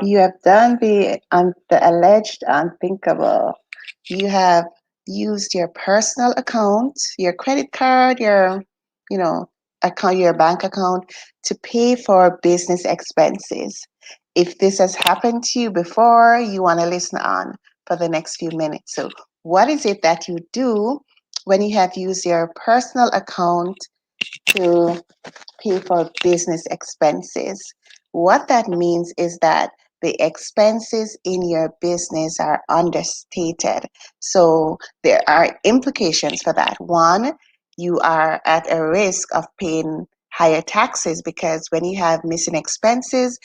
You have done the alleged unthinkable. You have used your personal account, your credit card, you know, your bank account to pay for business expenses. If this has happened to you before, you want to listen on for the next few minutes. So, what is it that you do when you have used your personal account to pay for business expenses? What that means is that the expenses in your business are understated. So there are implications for that. One, you are at a risk of paying higher taxes because when you have missing expenses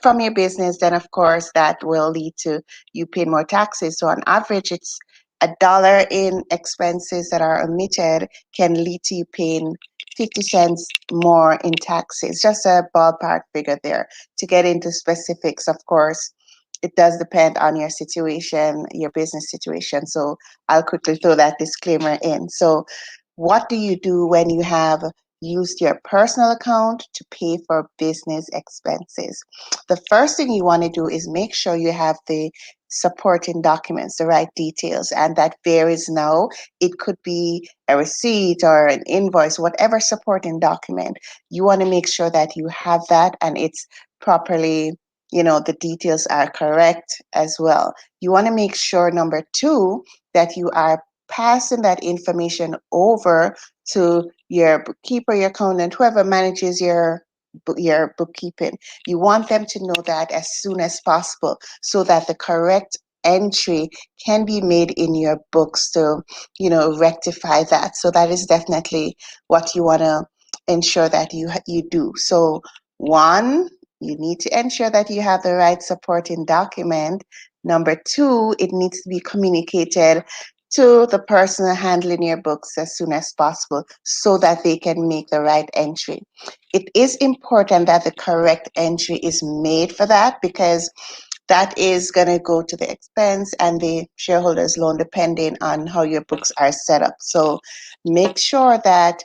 from your business, then of course that will lead to you paying more taxes. So on average, it's $1 in expenses that are omitted can lead to you paying 50 cents more in taxes. Just a ballpark figure there. To get into specifics, of course, it does depend on your situation, your business situation. So I'll quickly throw that disclaimer in. So, what do you do when you have used your personal account to pay for business expenses? The first thing you want to do is make sure you have the supporting documents, the right details, and that varies now. It could be a receipt or an invoice, whatever supporting document. You want to make sure that you have that and it's properly, the details are correct as well. You want to make sure, number two, that you are passing that information over to your bookkeeper, your accountant, whoever manages your bookkeeping. You want them to know that as soon as possible so that the correct entry can be made in your books to, rectify that. So that is definitely what you want to ensure that you do. So one, you need to ensure that you have the right supporting document. Number two, it needs to be communicated to the person handling your books as soon as possible so that they can make the right entry. It is important that the correct entry is made for that because that is going to go to the expense and the shareholders loan depending on how your books are set up. So make sure that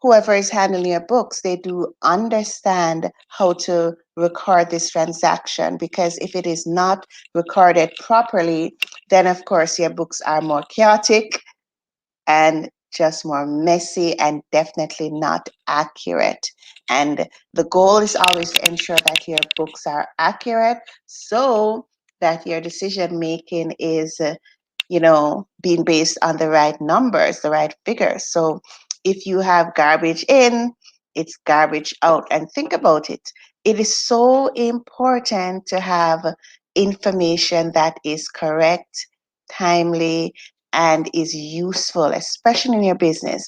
whoever is handling your books, they do understand how to record this transaction because if it is not recorded properly, then of course your books are more chaotic and just more messy and definitely not accurate. And the goal is always to ensure that your books are accurate so that your decision making is, being based on the right numbers, the right figures. So if you have garbage in, it's garbage out. And think about it. It is so important to have information that is correct, timely, and is useful, especially in your business.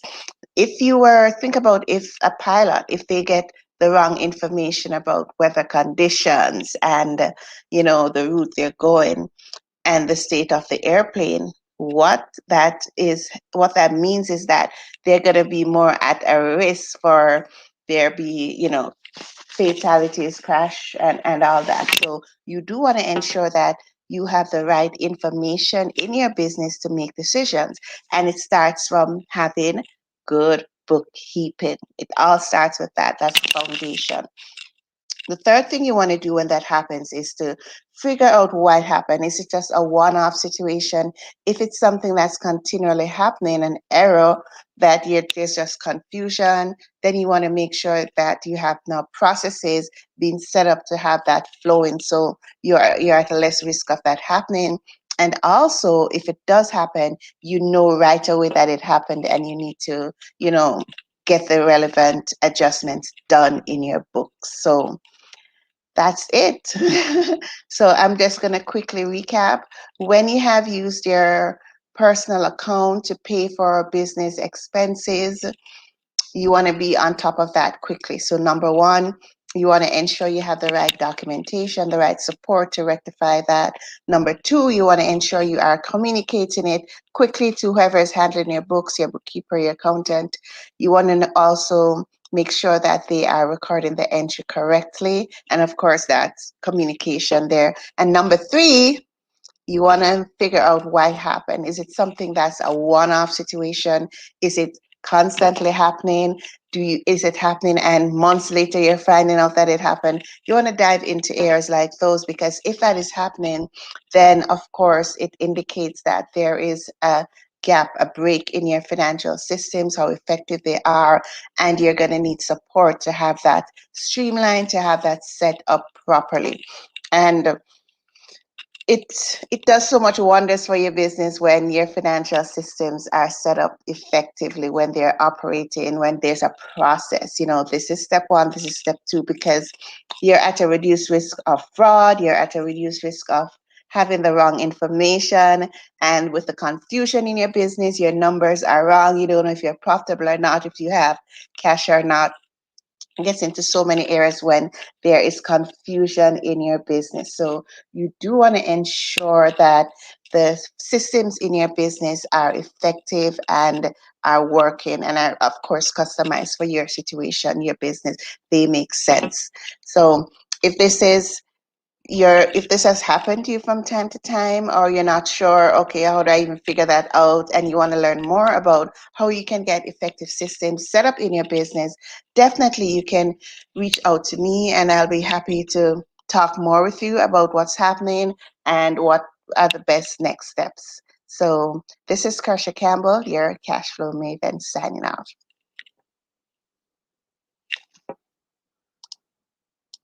Think about if a pilot, if they get the wrong information about weather conditions and, the route they're going and the state of the airplane, what that means is that they're going to be more at a risk for there be, fatalities, crash, and all that. So you do want to ensure that you have the right information in your business to make decisions. And it starts from having good bookkeeping. It all starts with that. That's the foundation. The third thing you want to do when that happens is to figure out what happened. Is it just a one-off situation? If it's something that's continually happening, an error there's just confusion, then you want to make sure that you have now processes being set up to have that flowing, so you're at a less risk of that happening. And also, if it does happen, you know right away that it happened, and you need to, get the relevant adjustments done in your books. So that's it. So I'm just going to quickly recap. When you have used your personal account to pay for business expenses, you want to be on top of that quickly. So number one, you want to ensure you have the right documentation, the right support to rectify that. Number two, you want to ensure you are communicating it quickly to whoever is handling your books, your bookkeeper, your accountant. You want to also make sure that they are recording the entry correctly. And of course, that's communication there. And number three, you want to figure out why happened. Is it something that's a one-off situation? Is it constantly happening? Is it happening and months later you're finding out that it happened? You want to dive into areas like those, because if that is happening, then of course it indicates that there is a gap, a break in your financial systems, how effective they are, and you're going to need support to have that streamlined, to have that set up properly. And it does so much wonders for your business when your financial systems are set up effectively, when they're operating, when there's a process. This is step one, this is step two, because you're at a reduced risk of fraud, you're at a reduced risk of having the wrong information, and with the confusion in your business, your numbers are wrong, you don't know if you're profitable or not, if you have cash or not. Gets into so many areas when there is confusion in your business. So you do want to ensure that the systems in your business are effective and are working and are, of course, customized for your situation, your business. They make sense. So if this is if this has happened to you from time to time, or you're not sure, okay, how do I even figure that out, and you want to learn more about how you can get effective systems set up in your business, definitely you can reach out to me and I'll be happy to talk more with you about what's happening and what are the best next steps. So this is Kersha Campbell, your cash flow maven, signing off.